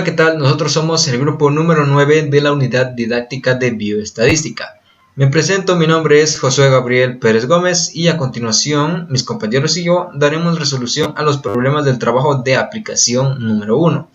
¿qué tal? Nosotros somos el grupo número 9 de la unidad didáctica de bioestadística. Me presento, mi nombre es Josué Gabriel Pérez Gómez y a continuación mis compañeros y yo daremos resolución a los problemas del trabajo de aplicación número 1.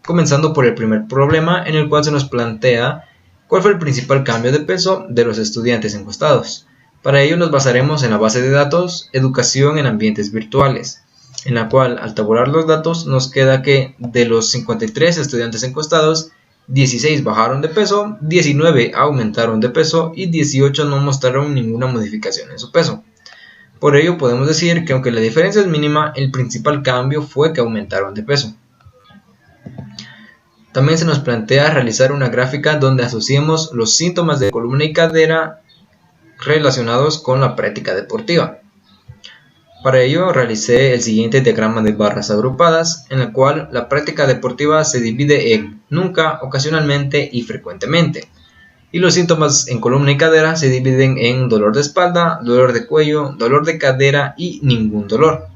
Comenzando por el primer problema en el cual se nos plantea cuál fue el principal cambio de peso de los estudiantes encuestados. Para ello nos basaremos en la base de datos Educación en ambientes virtuales, en la cual al tabular los datos nos queda que de los 53 estudiantes encuestados, 16 bajaron de peso, 19 aumentaron de peso y 18 no mostraron ninguna modificación en su peso. Por ello podemos decir que aunque la diferencia es mínima, el principal cambio fue que aumentaron de peso. También se nos plantea realizar una gráfica donde asociemos los síntomas de columna y cadera relacionados con la práctica deportiva. Para ello realicé el siguiente diagrama de barras agrupadas, en el cual la práctica deportiva se divide en nunca, ocasionalmente y frecuentemente. Y los síntomas en columna y cadera se dividen en dolor de espalda, dolor de cuello, dolor de cadera y ningún dolor.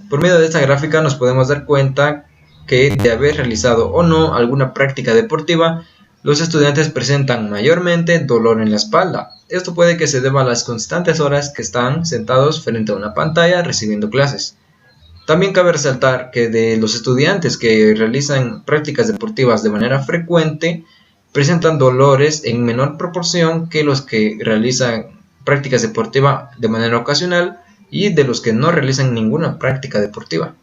Por medio de esta gráfica nos podemos dar cuenta que de haber realizado o no alguna práctica deportiva, los estudiantes presentan mayormente dolor en la espalda. Esto puede que se deba a las constantes horas que están sentados frente a una pantalla recibiendo clases. También cabe resaltar que de los estudiantes que realizan prácticas deportivas de manera frecuente, presentan dolores en menor proporción que los que realizan prácticas deportivas de manera ocasional y de los que no realizan ninguna práctica deportiva.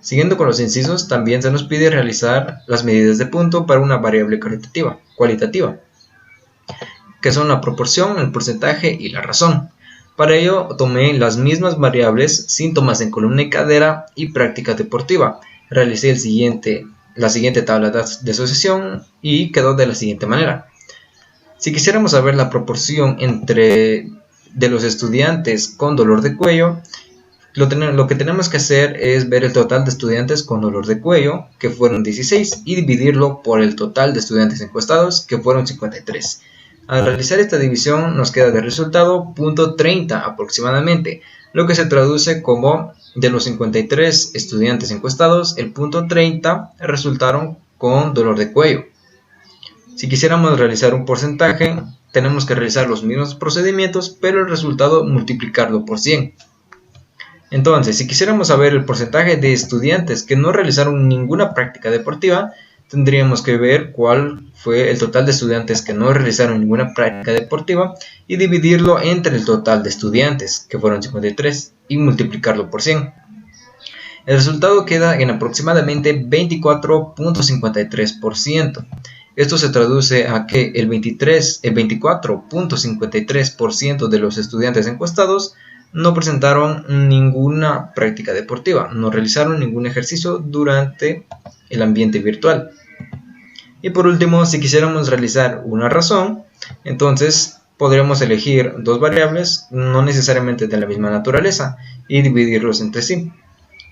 Siguiendo con los incisos, también se nos pide realizar las medidas de punto para una variable cualitativa, que son la proporción, el porcentaje y la razón. Para ello tomé las mismas variables, síntomas en columna y cadera y práctica deportiva. Realicé la siguiente tabla de asociación y quedó de la siguiente manera. Si quisiéramos saber la proporción de los estudiantes con dolor de cuello, lo que tenemos que hacer es ver el total de estudiantes con dolor de cuello, que fueron 16, y dividirlo por el total de estudiantes encuestados, que fueron 53. Al realizar esta división nos queda de resultado .30 aproximadamente, lo que se traduce como de los 53 estudiantes encuestados, el .30 resultaron con dolor de cuello. Si quisiéramos realizar un porcentaje, tenemos que realizar los mismos procedimientos, pero el resultado multiplicarlo por 100. Entonces, si quisiéramos saber el porcentaje de estudiantes que no realizaron ninguna práctica deportiva, tendríamos que ver cuál fue el total de estudiantes que no realizaron ninguna práctica deportiva y dividirlo entre el total de estudiantes, que fueron 53, y multiplicarlo por 100. El resultado queda en aproximadamente 24.53%. Esto se traduce a que el 24.53% de los estudiantes encuestados no presentaron ninguna práctica deportiva, no realizaron ningún ejercicio durante el ambiente virtual. Y por último, si quisiéramos realizar una razón, entonces podremos elegir dos variables, no necesariamente de la misma naturaleza, y dividirlos entre sí.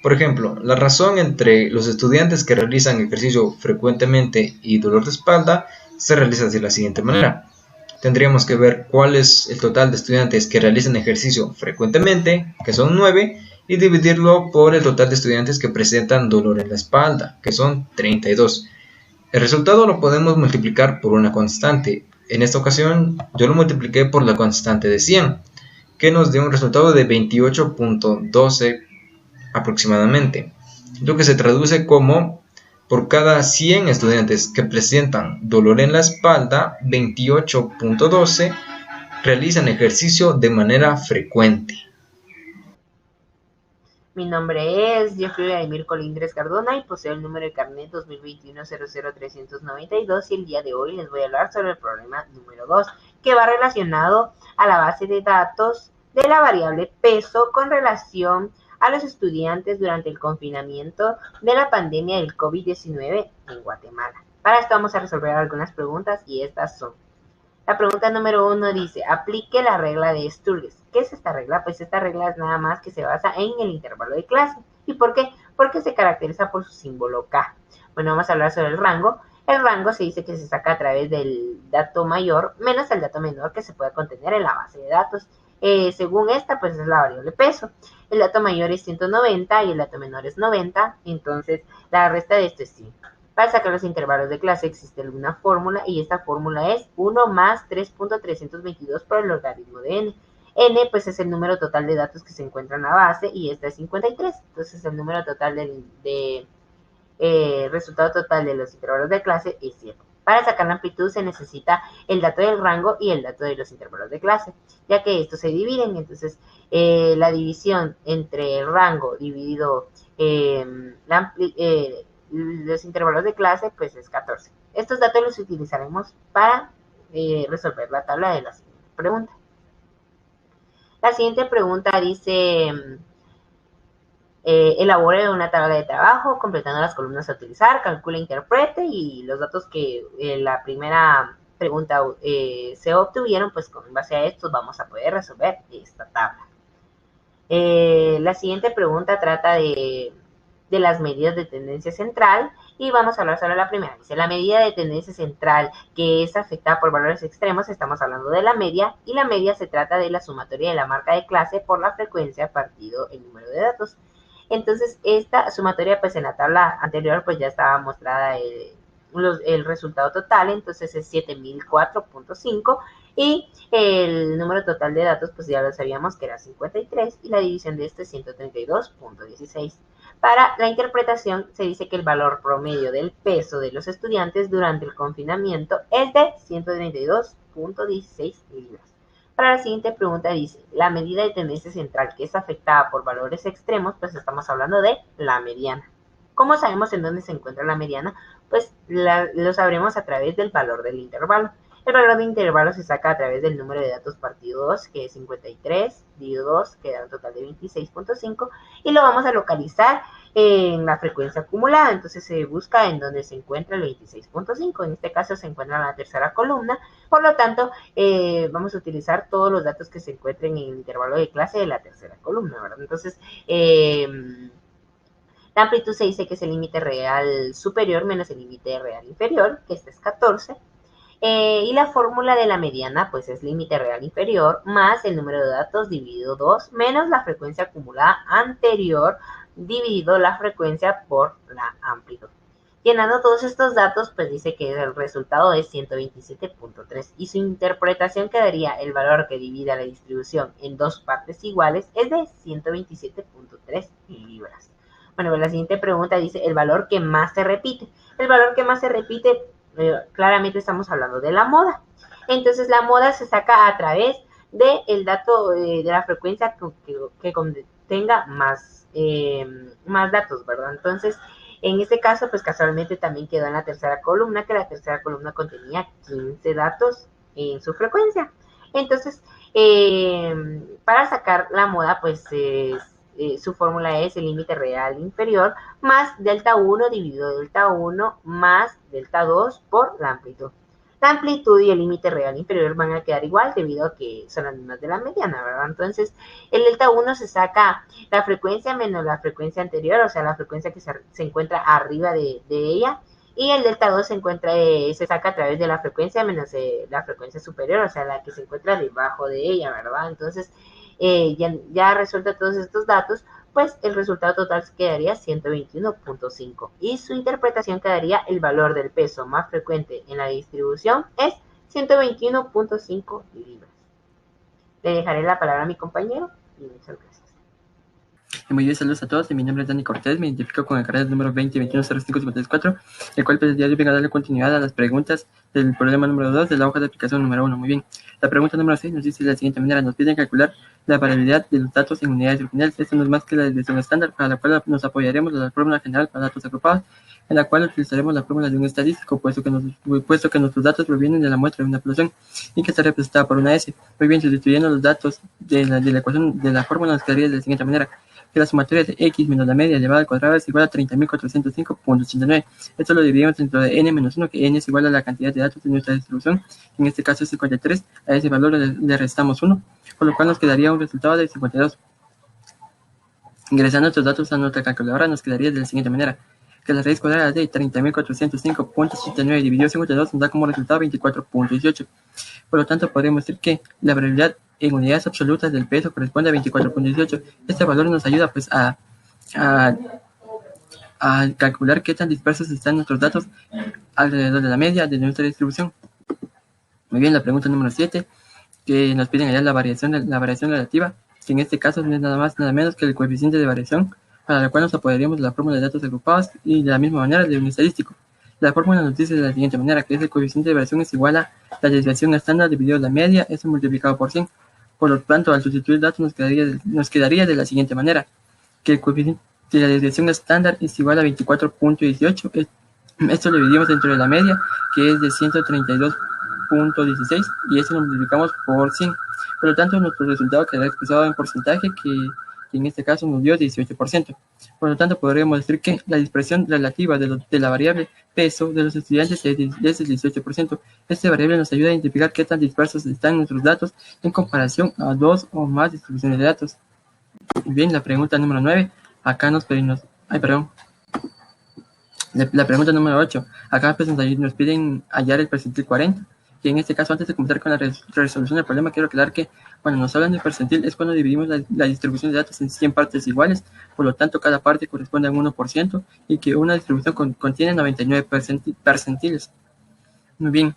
Por ejemplo, la razón entre los estudiantes que realizan ejercicio frecuentemente y dolor de espalda se realiza de la siguiente manera. Tendríamos que ver cuál es el total de estudiantes que realizan ejercicio frecuentemente, que son 9, y dividirlo por el total de estudiantes que presentan dolor en la espalda, que son 32. El resultado lo podemos multiplicar por una constante. En esta ocasión yo lo multipliqué por la constante de 100, que nos dio un resultado de 28.12 aproximadamente, lo que se traduce como por cada 100 estudiantes que presentan dolor en la espalda, 28.12 realizan ejercicio de manera frecuente. Mi nombre es Jeffrey Vladimir Colindres Cardona y poseo el número de carnet 2021-00392 y el día de hoy les voy a hablar sobre el problema número 2, que va relacionado a la base de datos de la variable peso con relación a los estudiantes durante el confinamiento de la pandemia del COVID-19 en Guatemala. Para esto vamos a resolver algunas preguntas y estas son. La pregunta número 1 dice, aplique la regla de Sturges. ¿Qué es esta regla? Pues esta regla es nada más que se basa en el intervalo de clase. ¿Y por qué? Porque se caracteriza por su símbolo K. Bueno, vamos a hablar sobre el rango. El rango se dice que se saca a través del dato mayor menos el dato menor que se puede contener en la base de datos. Según esta, pues es la variable peso. El dato mayor es 190 y el dato menor es 90, entonces la resta de esto es 100. Para sacar los intervalos de clase existe una fórmula y esta fórmula es 1 más 3.322 por el logaritmo de n. N pues es el número total de datos que se encuentran en la base y esta es 53, entonces el número total de resultado total de los intervalos de clase es 7. Para sacar la amplitud se necesita el dato del rango y el dato de los intervalos de clase, ya que estos se dividen. Entonces, la división entre el rango dividido los intervalos de clase, pues es 14. Estos datos los utilizaremos para resolver la tabla de la siguiente pregunta. La siguiente pregunta dice... elabore una tabla de trabajo completando las columnas a utilizar, calcule, interprete y los datos que la primera pregunta se obtuvieron, pues con base a estos vamos a poder resolver esta tabla. La siguiente pregunta trata de las medidas de tendencia central y vamos a hablar sobre la primera. Dice, la medida de tendencia central que es afectada por valores extremos, estamos hablando de la media, y la media se trata de la sumatoria de la marca de clase por la frecuencia partido el número de datos. Entonces, esta sumatoria, pues en la tabla anterior, pues ya estaba mostrada el resultado total, entonces es 7004.5 y el número total de datos, pues ya lo sabíamos que era 53 y la división de este es 132.16. Para la interpretación se dice que el valor promedio del peso de los estudiantes durante el confinamiento es de 132.16 libras. Para la siguiente pregunta dice, la medida de tendencia central que es afectada por valores extremos, pues estamos hablando de la mediana. ¿Cómo sabemos en dónde se encuentra la mediana? Pues lo sabremos a través del valor del intervalo. El valor de intervalo se saca a través del número de datos partido 2, que es 53, dividido 2, que da un total de 26.5, y lo vamos a localizar en la frecuencia acumulada. Entonces se busca en donde se encuentra el 26.5, en este caso se encuentra en la tercera columna, por lo tanto vamos a utilizar todos los datos que se encuentren en el intervalo de clase de la tercera columna, ¿verdad? Entonces, la amplitud se dice que es el límite real superior menos el límite real inferior, que este es 14. Y la fórmula de la mediana, pues es límite real inferior más el número de datos dividido 2 menos la frecuencia acumulada anterior dividido la frecuencia por la amplitud. Llenando todos estos datos, pues dice que el resultado es 127.3 y su interpretación quedaría el valor que divide a la distribución en dos partes iguales es de 127.3 libras. Bueno, pues la siguiente pregunta dice el valor que más se repite. El valor que más se repite, claramente estamos hablando de la moda. Entonces la moda se saca a través del dato de la frecuencia que contenga más datos, ¿verdad? Entonces, en este caso, pues casualmente también quedó en la tercera columna, que la tercera columna contenía 15 datos en su frecuencia. Entonces, para sacar la moda, pues su fórmula es el límite real inferior más delta 1 dividido delta 1 más delta 2 por la amplitud. La amplitud y el límite real inferior van a quedar igual debido a que son las mismas de la mediana, ¿verdad? Entonces, el delta 1 se saca la frecuencia menos la frecuencia anterior, o sea, la frecuencia que se encuentra arriba de ella, y el delta 2 se saca a través de la frecuencia menos la frecuencia superior, o sea, la que se encuentra debajo de ella, ¿verdad? Entonces, ya resuelta todos estos datos, pues el resultado total quedaría 121.5 y su interpretación quedaría el valor del peso más frecuente en la distribución es 121.5 libras. Le dejaré la palabra a mi compañero y muchas gracias. Muy bien, saludos a todos. Mi nombre es Dani Cortés, me identifico con el carnet número 20210554, el cual pues, el día de hoy vengo a darle continuidad a las preguntas del problema número 2 de la hoja de aplicación número 1. Muy bien. La pregunta número 6 nos dice de la siguiente manera: nos piden calcular la variabilidad de los datos en unidades ordinales. Esto no es más que la desviación estándar, para la cual nos apoyaremos de la fórmula general para datos agrupados, en la cual utilizaremos la fórmula de un estadístico, puesto que nuestros datos provienen de la muestra de una población y que está representada por una S. Muy bien, sustituyendo los datos de la ecuación de la fórmula nos quedaría de la siguiente manera: que la sumatoria de x menos la media elevada al cuadrado es igual a 30.405.89. Esto lo dividimos dentro de n menos 1, que n es igual a la cantidad de datos de nuestra distribución, en este caso es 53, a ese valor le restamos 1, por lo cual nos quedaría un resultado de 52. Ingresando estos datos a nuestra calculadora nos quedaría de la siguiente manera: que la raíz cuadrada de 30.405.89 dividido 52 nos da como resultado 24.18. Por lo tanto, podríamos decir que la variabilidad en unidades absolutas del peso corresponde a 24.18. Este valor nos ayuda pues a calcular qué tan dispersos están nuestros datos alrededor de la media de nuestra distribución. Muy bien, la pregunta número 7, que nos piden hallar la variación relativa, que en este caso no es nada más nada menos que el coeficiente de variación, para la cual nos apoderaríamos de la fórmula de datos agrupados y de la misma manera de un estadístico. La fórmula nos dice de la siguiente manera, que el coeficiente de variación es igual a la desviación estándar dividido la media, eso multiplicado por 100. Por lo tanto, al sustituir datos nos quedaría de la siguiente manera, que el coeficiente de la desviación estándar es igual a 24.18. Esto lo dividimos dentro de la media, que es de 132.16, y esto lo multiplicamos por 100. Por lo tanto, nuestro resultado quedará expresado en porcentaje, que en este caso nos dio 18%. Por lo tanto, podríamos decir que la dispersión relativa de la variable peso de los estudiantes es el 18%. Esta variable nos ayuda a identificar qué tan dispersos están nuestros datos en comparación a dos o más distribuciones de datos. Bien, la pregunta número 9, acá nos pedimos, la pregunta número 8, acá pues nos piden hallar el percentil 40, que en este caso, antes de comenzar con la resolución del problema, quiero aclarar que cuando nos hablan de percentil es cuando dividimos la distribución de datos en 100 partes iguales, por lo tanto cada parte corresponde a un 1% y que una distribución contiene 99 percentiles. Muy bien.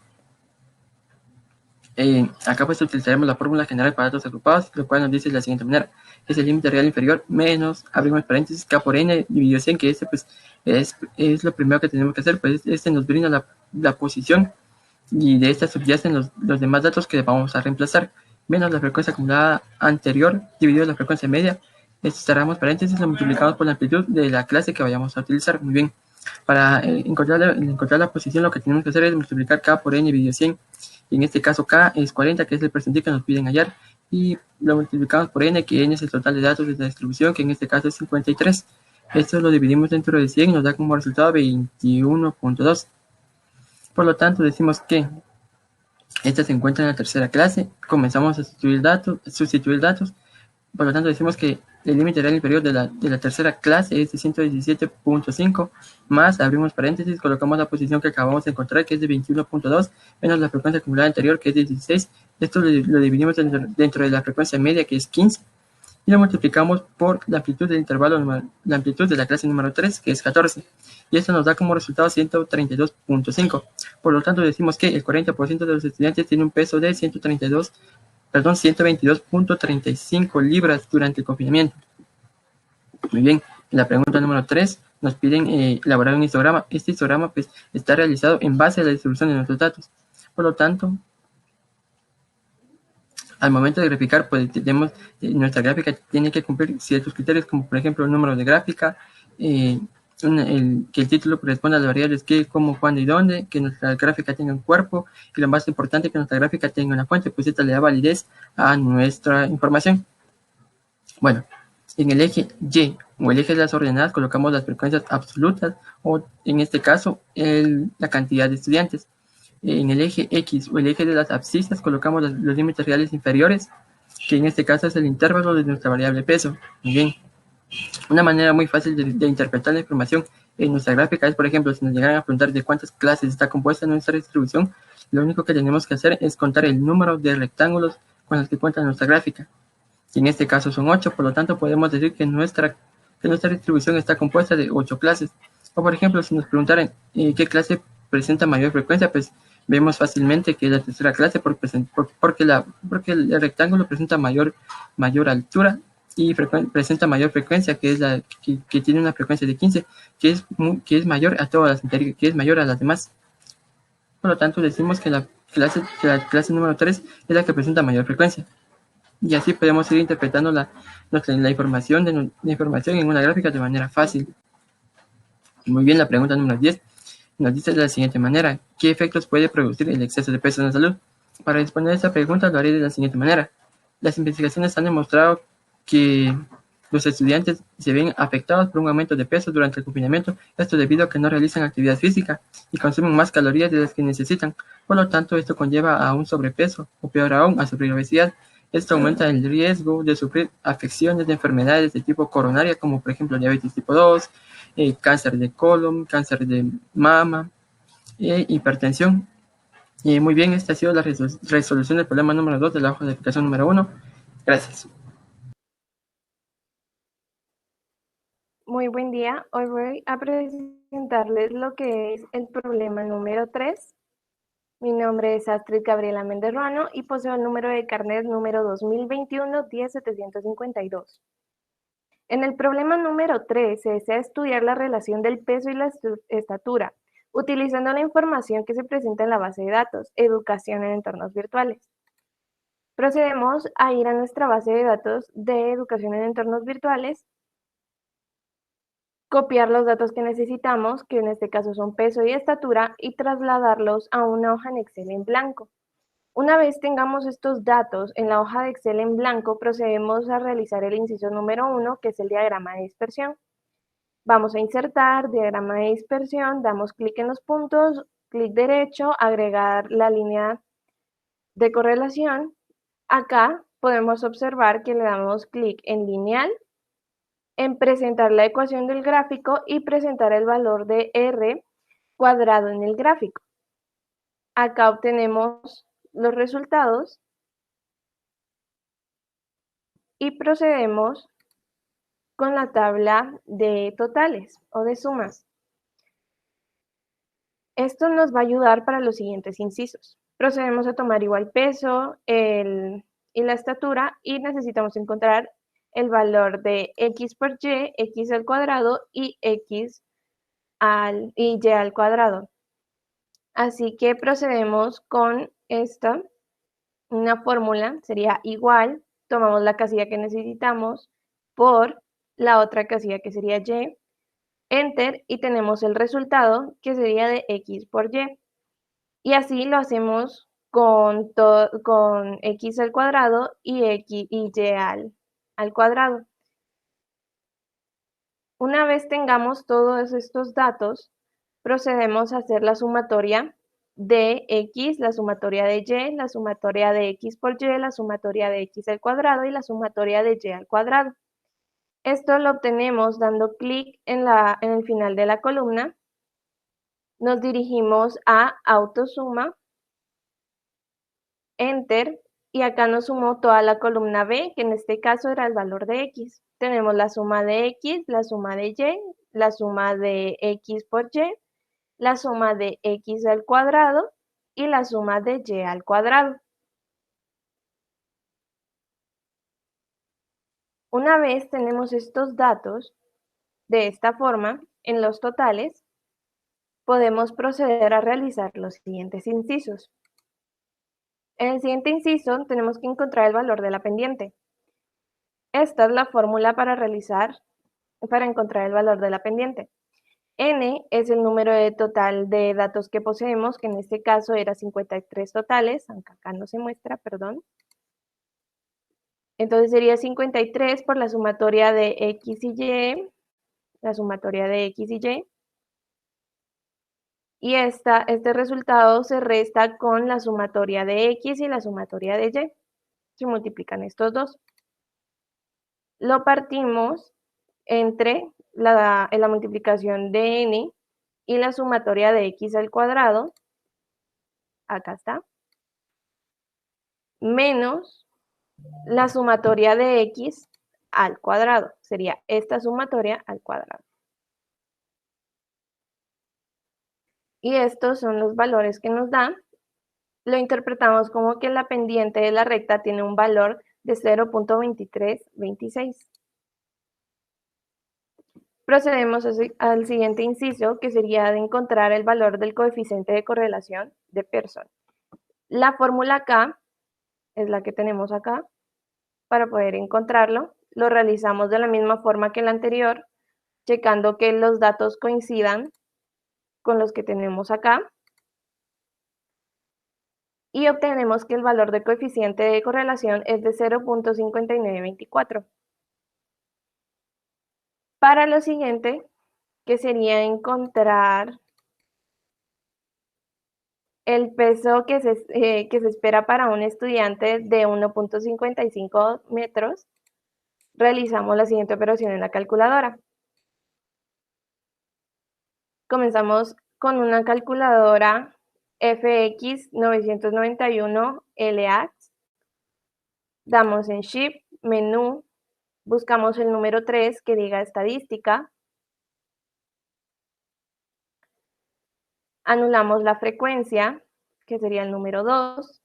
Acá pues utilizaremos la fórmula general para datos agrupados, lo cual nos dice de la siguiente manera, es el límite real inferior menos, abrimos paréntesis, k por n dividido 100, que este pues es lo primero que tenemos que hacer, pues este nos brinda la posición, y de esta subyacen los demás datos que vamos a reemplazar, menos la frecuencia acumulada anterior dividido la frecuencia media. Esto cerramos paréntesis, lo multiplicamos por la amplitud de la clase que vayamos a utilizar. Muy bien, para encontrar la posición, lo que tenemos que hacer es multiplicar k por n dividido 100, y en este caso k es 40, que es el percentil que nos piden hallar, y lo multiplicamos por n, que n es el total de datos de la distribución, que en este caso es 53. Esto lo dividimos dentro de 100 y nos da como resultado 21.2. Por lo tanto, decimos que esta se encuentra en la tercera clase. Comenzamos a sustituir datos. Por lo tanto, decimos que el límite real inferior de la tercera clase es de 117.5, más, abrimos paréntesis, colocamos la posición que acabamos de encontrar, que es de 21.2, menos la frecuencia acumulada anterior, que es de 16. Esto lo dividimos dentro de la frecuencia media, que es 15, y lo multiplicamos por la amplitud del intervalo, la amplitud de la clase número 3, que es 14. Y esto nos da como resultado 132.5. Por lo tanto, decimos que el 40% de los estudiantes tiene un peso de 122.35 libras durante el confinamiento. Muy bien, en la pregunta número 3 nos piden elaborar un histograma. Este histograma pues está realizado en base a la distribución de nuestros datos. Por lo tanto, al momento de graficar, pues nuestra gráfica tiene que cumplir ciertos criterios, como por ejemplo el número de gráfica, que el título corresponda a las variables qué, cómo, cuándo y dónde, que nuestra gráfica tenga un cuerpo, y lo más importante, que nuestra gráfica tenga una fuente, pues esta le da validez a nuestra información. Bueno, en el eje Y o el eje de las ordenadas colocamos las frecuencias absolutas, o en este caso la cantidad de estudiantes. En el eje X o el eje de las abscisas colocamos los límites reales inferiores, que en este caso es el intervalo de nuestra variable peso. Muy bien. Una manera muy fácil de interpretar la información en nuestra gráfica es, por ejemplo, si nos llegaran a preguntar de cuántas clases está compuesta nuestra distribución, lo único que tenemos que hacer es contar el número de rectángulos con los que cuenta nuestra gráfica. Y en este caso son 8, por lo tanto podemos decir que nuestra distribución está compuesta de 8 clases. O por ejemplo, si nos preguntaran qué clase presenta mayor frecuencia, pues vemos fácilmente que es la tercera clase porque el rectángulo presenta mayor altura y presenta mayor frecuencia, que es que tiene una frecuencia de 15, que es mayor a todas las anteriores, que es mayor a las demás. Por lo tanto, decimos que la clase número 3 es la que presenta mayor frecuencia. Y así podemos ir interpretando la información en una gráfica de manera fácil. Muy bien, la pregunta número 10 nos dice de la siguiente manera: ¿qué efectos puede producir el exceso de peso en la salud? Para responder a esta pregunta lo haré de la siguiente manera. Las investigaciones han demostrado que los estudiantes se ven afectados por un aumento de peso durante el confinamiento, esto debido a que no realizan actividad física y consumen más calorías de las que necesitan. Por lo tanto, esto conlleva a un sobrepeso, o peor aún, a sufrir obesidad. Esto aumenta el riesgo de sufrir afecciones de enfermedades de tipo coronaria, como por ejemplo diabetes tipo 2, cáncer de colon, cáncer de mama, hipertensión. Y muy bien, esta ha sido la resolución del problema número 2 de la hoja de aplicación número 1. Gracias. Muy buen día. Hoy voy a presentarles lo que es el problema número 3. Mi nombre es Astrid Gabriela Méndez Ruano y poseo el número de carnet número 2021-10752. En el problema número 3 se desea estudiar la relación del peso y la estatura, utilizando la información que se presenta en la base de datos, educación en entornos virtuales. Procedemos a ir a nuestra base de datos de educación en entornos virtuales, copiar los datos que necesitamos, que en este caso son peso y estatura, y trasladarlos a una hoja en Excel en blanco. Una vez tengamos estos datos en la hoja de Excel en blanco, procedemos a realizar el inciso número 1, que es el diagrama de dispersión. Vamos a insertar diagrama de dispersión, damos clic en los puntos, clic derecho, agregar la línea de correlación. Acá podemos observar que le damos clic en lineal, en presentar la ecuación del gráfico y presentar el valor de R cuadrado en el gráfico. Acá obtenemos los resultados y procedemos con la tabla de totales o de sumas. Esto nos va a ayudar para los siguientes incisos. Procedemos a tomar igual peso y la estatura y necesitamos encontrar el valor de x por y, x al cuadrado y y y al cuadrado. Así que procedemos con esta, una fórmula sería igual, tomamos la casilla que necesitamos por la otra casilla que sería y, enter y tenemos el resultado que sería de x por y. Y así lo hacemos con x al cuadrado y y al cuadrado. Una vez tengamos todos estos datos, procedemos a hacer la sumatoria de x, la sumatoria de y, la sumatoria de x por y, la sumatoria de x al cuadrado y la sumatoria de y al cuadrado. Esto lo obtenemos dando clic en el final de la columna. Nos dirigimos a autosuma, enter, y acá nos sumó toda la columna B, que en este caso era el valor de x. Tenemos la suma de x, la suma de y, la suma de x por y, la suma de x al cuadrado y la suma de y al cuadrado. Una vez tenemos estos datos de esta forma en los totales, podemos proceder a realizar los siguientes incisos. En el siguiente inciso tenemos que encontrar el valor de la pendiente. Esta es la fórmula para encontrar el valor de la pendiente. N es el número total de datos que poseemos, que en este caso era 53 totales, aunque acá no se muestra, perdón. Entonces sería 53 por la sumatoria de x y y, la sumatoria de x y y. Y este resultado se resta con la sumatoria de x y la sumatoria de y. Se multiplican estos dos. Lo partimos entre la multiplicación de n y la sumatoria de x al cuadrado, acá está, menos la sumatoria de x al cuadrado, sería esta sumatoria al cuadrado. Y estos son los valores que nos dan. Lo interpretamos como que la pendiente de la recta tiene un valor de 0.2326. Procedemos al siguiente inciso, que sería de encontrar el valor del coeficiente de correlación de Pearson. La fórmula acá es la que tenemos acá. Para poder encontrarlo, lo realizamos de la misma forma que el anterior, checando que los datos coincidan con los que tenemos acá. Y obtenemos que el valor de coeficiente de correlación es de 0.5924. Para lo siguiente, que sería encontrar el peso que se espera para un estudiante de 1.55 metros, realizamos la siguiente operación en la calculadora. Comenzamos con una calculadora FX 991 LAX, damos en Shift, menú, buscamos el número 3 que diga estadística, anulamos la frecuencia, que sería el número 2,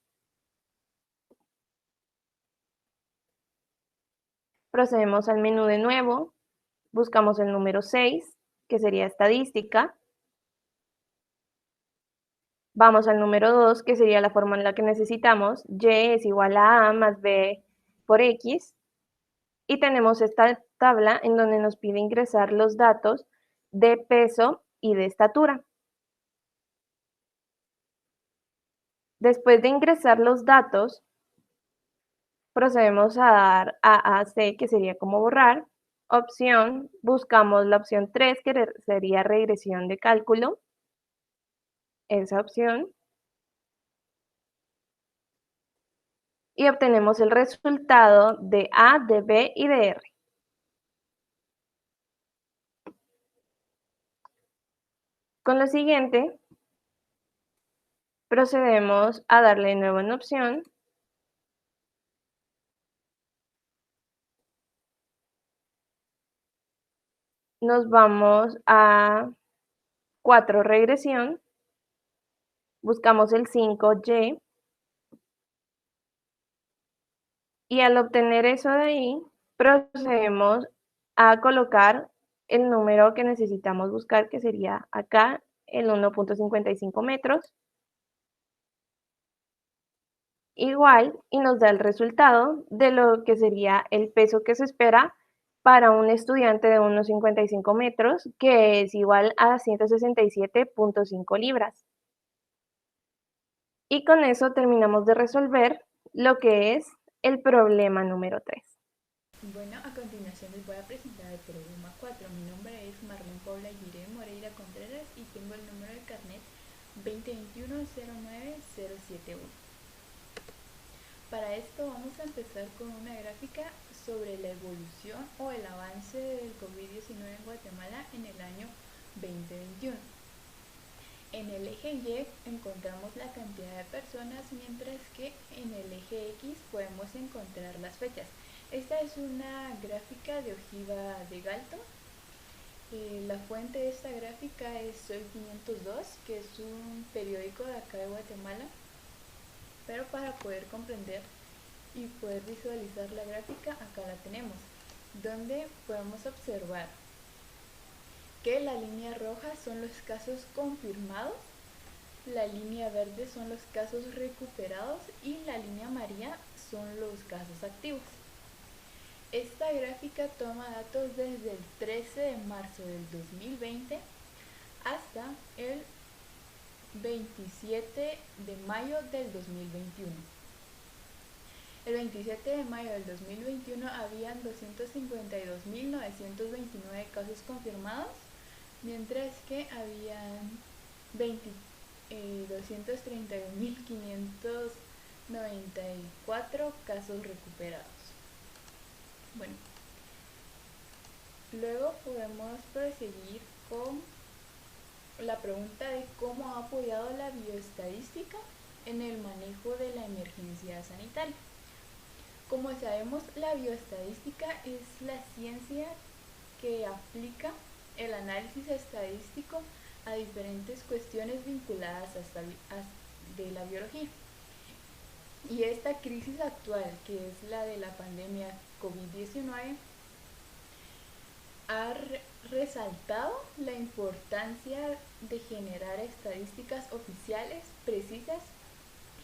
procedemos al menú de nuevo, buscamos el número 6, que sería estadística, vamos al número 2, que sería la fórmula que necesitamos, y es igual a más b por x, y tenemos esta tabla en donde nos pide ingresar los datos de peso y de estatura. Después de ingresar los datos, procedemos a dar AAC, que sería como borrar, opción, buscamos la opción 3, que sería regresión de cálculo, esa opción, y obtenemos el resultado de A, de B y de R. Con lo siguiente, procedemos a darle de nuevo en opción, nos vamos a 4 regresión, buscamos el 5Y, y al obtener eso de ahí, procedemos a colocar el número que necesitamos buscar, que sería acá el 1.55 metros. Igual, y nos da el resultado de lo que sería el peso que se espera para un estudiante de unos 55 metros, que es igual a 167.5 libras. Y con eso terminamos de resolver lo que es el problema número 3. Bueno, a continuación les voy a presentar el problema 4. Mi nombre es Marlene Paula Giré Moreira Contreras y tengo el número de carnet 2021-09071. Para esto vamos a empezar con una gráfica sobre la evolución o el avance del COVID-19 en Guatemala en el año 2021. En el eje Y encontramos la cantidad de personas, mientras que en el eje X podemos encontrar las fechas. Esta es una gráfica de ojiva de Galton. La fuente de esta gráfica es Soy 502, que es un periódico de acá de Guatemala. Pero para poder comprender y poder visualizar la gráfica, acá la tenemos, donde podemos observar que la línea roja son los casos confirmados, la línea verde son los casos recuperados y la línea amarilla son los casos activos. Esta gráfica toma datos desde el 13 de marzo del 2020 hasta el 27 de mayo del 2021. El 27 de mayo del 2021 habían 252.929 casos confirmados, mientras que habían 231.594 casos recuperados. Bueno, luego podemos proseguir con la pregunta de cómo ha apoyado la bioestadística en el manejo de la emergencia sanitaria. Como sabemos, la bioestadística es la ciencia que aplica el análisis estadístico a diferentes cuestiones vinculadas de la biología. Y esta crisis actual, que es la de la pandemia COVID-19, ha resaltado la importancia de generar estadísticas oficiales, precisas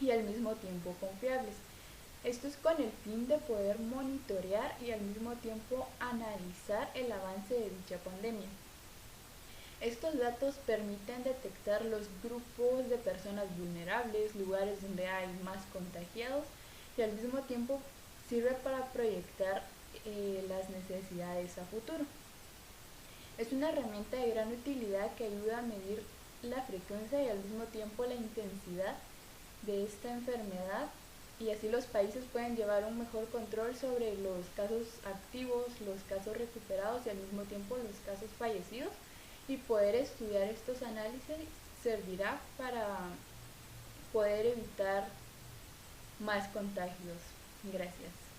y al mismo tiempo confiables. Esto es con el fin de poder monitorear y al mismo tiempo analizar el avance de dicha pandemia. Estos datos permiten detectar los grupos de personas vulnerables, lugares donde hay más contagiados y al mismo tiempo sirve para proyectar las necesidades a futuro. Es una herramienta de gran utilidad que ayuda a medir la frecuencia y al mismo tiempo la intensidad de esta enfermedad, y así los países pueden llevar un mejor control sobre los casos activos, los casos recuperados y al mismo tiempo los casos fallecidos, y poder estudiar estos análisis servirá para poder evitar más contagios. Gracias.